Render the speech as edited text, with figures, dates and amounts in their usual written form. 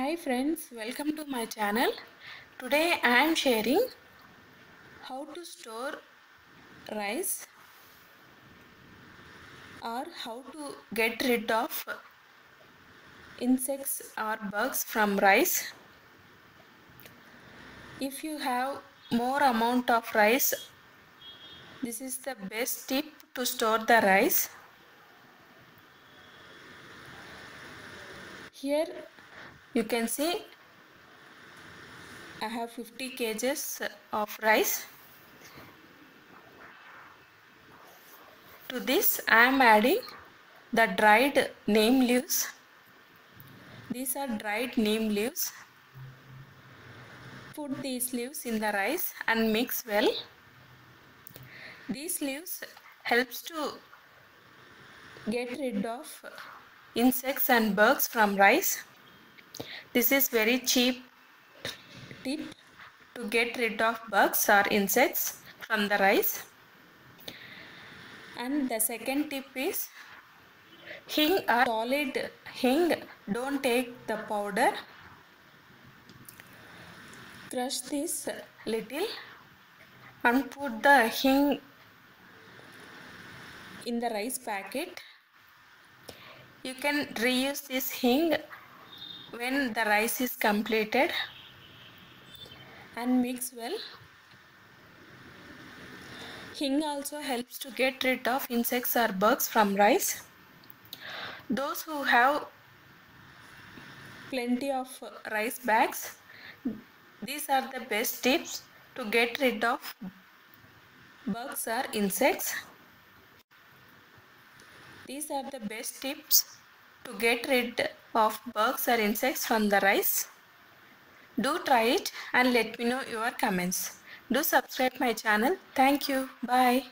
Hi friends, welcome to my channel. Today I am sharing how to store rice or how to get rid of insects or bugs from rice. If you have more amount of rice, this is the best tip to store the rice. Here you can see I have 50 kgs of rice. To this I am adding the dried neem leaves. These are dried neem leaves. Put these leaves in the rice and mix well. These leaves helps to get rid of insects and bugs from rice. This is very cheap tip to get rid of bugs or insects from the rice. And the second tip is hing or solid hing. Don't take the powder. Crush this little and put the hing in the rice packet. You can reuse this hing when the rice is completed and mix well. Hing also helps to get rid of insects or bugs from rice. Those who have plenty of rice bags, these are the best tips to get rid of bugs or insects. These are the best tips to get rid of bugs or insects from the rice. Do try it and let me know your comments. Do subscribe my channel. Thank you. Bye.